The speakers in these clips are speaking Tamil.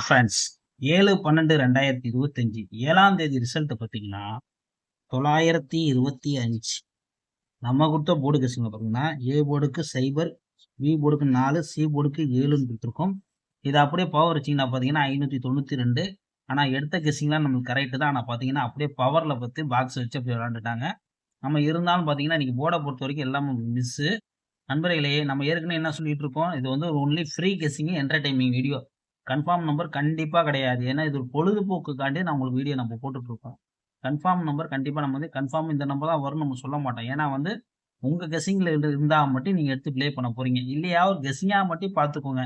ஃப்ரெண்ட்ஸ் 7/12/2025 7ஆம் தேதி ரிசல்ட் பார்த்தீங்கன்னா 925 நம்ம கொடுத்த போர்டு கெஸ்ஸிங்கில் பார்த்தீங்கன்னா ஏ போர்டுக்கு 0, பி போர்டுக்கு 4, சி போர்டுக்கு 7ன்னு கொடுத்துருக்கோம். இதை அப்படியே பவர் வச்சிங்கன்னா பார்த்தீங்கன்னா 592. ஆனால் எடுத்த கெஸ்ஸிங்லாம் நம்மளுக்கு கரெக்டு தான். ஆனால் பார்த்தீங்கன்னா அப்படியே பவரில் பற்றி பாக்ஸ் வச்சு அப்படி விளாண்டுட்டாங்க. நம்ம இருந்தாலும் பார்த்தீங்கன்னா இன்றைக்கி போர்டை பொறுத்த வரைக்கும் எல்லாமே மிஸ்ஸு. நண்பர்களே, நம்ம ஏற்கனவே என்ன சொல்லிட்டு இருக்கோம், இது வந்து only free guessing entertaining video. Confirm number கண்டிப்பாக கிடையாது. ஏன்னா இது ஒரு பொழுதுபோக்குக்காண்டி நான் உங்களுக்கு வீடியோ நம்ம போட்டுட்ருக்கோம். கன்ஃபார்ம் நம்பர் கண்டிப்பாக நம்ம வந்து கன்ஃபார்ம் இந்த நம்பர் தான் வரும்னு நம்ம சொல்ல மாட்டோம். ஏன்னா வந்து உங்கள் கெஸ்ஸிங்கில் இருந்தால் மட்டும் நீங்கள் எடுத்து ப்ளே பண்ண போகிறீங்க. இல்லையா ஒரு கெஸ்ஸிங்காக மட்டும் பார்த்துக்கோங்க.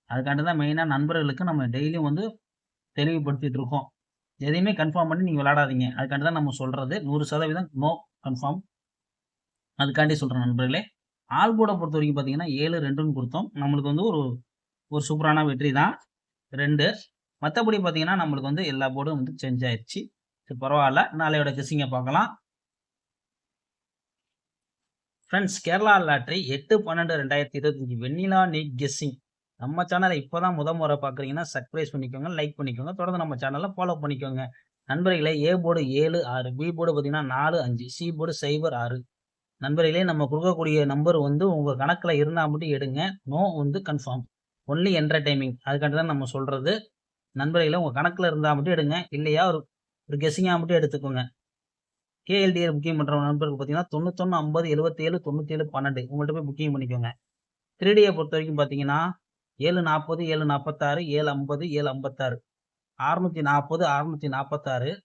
அதுக்காண்டி தான் மெயினாக நண்பர்களுக்கு நம்ம டெய்லியும் வந்து தெளிவுபடுத்திட்டு இருக்கோம். எதையுமே கன்ஃபார்ம் பண்ணி நீங்கள் விளாடாதீங்க. அதுக்காண்டி தான் நம்ம சொல்கிறது 100% நோ கன்ஃபார்ம். அதுக்காண்டி சொல்கிறேன் நண்பர்களே. ஆல் போர்டை பொறுத்த வரைக்கும் பார்த்தீங்கன்னா 7-2ன்னு கொடுத்தோம். நம்மளுக்கு வந்து ஒரு சூப்பரான வெற்றி தான் 2. மற்றபடி பார்த்தீங்கன்னா நம்மளுக்கு வந்து எல்லா போர்டும் வந்து சேஞ்ச் ஆயிடுச்சு. சரி, பரவாயில்ல. நாளையோட கெஸ்ஸிங்கை பார்க்கலாம். ஃப்ரெண்ட்ஸ், கேரளா லாட்ரி 8/12/2025 வெண்ணிலா நீட் கெஸ்ஸிங். நம்ம சேனலை இப்போ தான் முறை பார்க்குறீங்கன்னா சப்ஸ்கிரைப் பண்ணிக்கோங்க, லைக் பண்ணிக்கோங்க, தொடர்ந்து நம்ம சேனலை ஃபாலோ பண்ணிக்கோங்க. நண்பர்களே, ஏ போர்டு 7, 6, பி போர்டு பார்த்தீங்கன்னா 4, 5, சி போர்டு 0, 6. நண்பர்களே, நம்ம கொடுக்கக்கூடிய நம்பர் வந்து உங்கள் கணக்கில் இருந்தால் மட்டும் எடுங்க. நோ வந்து கன்ஃபார்ம், ஒன்லி என்டர்டைன்மிங். அதுக்காண்டி தான் நம்ம சொல்கிறது. நண்பர்களே, உங்கள் கணக்கில் இருந்தால் மட்டும் எடுங்க. இல்லையா ஒரு கெஸ்ஸிங்காக மட்டும் எடுத்துக்கோங்க. கேஎல்டிஆர் புக்கிங் பண்ணுற நண்பருக்கு பார்த்தீங்கன்னா 91 50 77 97 12 உங்கள்கிட்ட போய் புக்கிங் பண்ணிக்கோங்க. 3Dயை பொறுத்த வரைக்கும் பார்த்தீங்கன்னா 740 746 750 756 640 646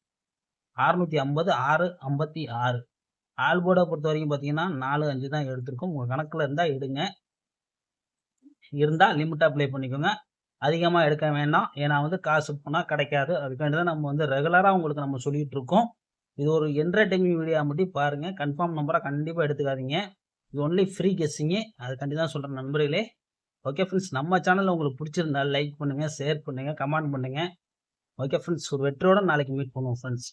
650 656. ஆல் போர்டை பொறுத்த வரைக்கும் பார்த்தீங்கன்னா 4, 5 தான் எடுத்திருக்கோம். உங்கள் கணக்கில் இருந்தால் எடுங்க. இருந்தால் லிமிட்டாக ப்ளே பண்ணிக்கோங்க. அதிகமாக எடுக்க வேண்டாம். ஏன்னா வந்து காசு போனால் கிடைக்காது. அதுக்காண்டி தான் நம்ம வந்து ரெகுலராக உங்களுக்கு நம்ம சொல்லிகிட்டு இருக்கோம். இது ஒரு என்டர்டைன்மிங் வீடியோ மட்டும் பாருங்கள். கன்ஃபார்ம் நம்பராக கண்டிப்பாக எடுத்துக்காதீங்க. இது ஒன்லி ஃப்ரீ கெஸ்ஸிங்கு. அதுக்காண்டி தான் சொல்கிறேன் நண்பர்களே. ஓகே ஃப்ரெண்ட்ஸ், நம்ம சேனலில் உங்களுக்கு பிடிச்சிருந்தா லைக் பண்ணுங்கள், ஷேர் பண்ணுங்கள், கமெண்ட் பண்ணுங்கள். ஓகே ஃப்ரெண்ட்ஸ், ஒரு வெற்றியோட நாளைக்கு மீட் பண்ணுவோம் ஃப்ரெண்ட்ஸ்.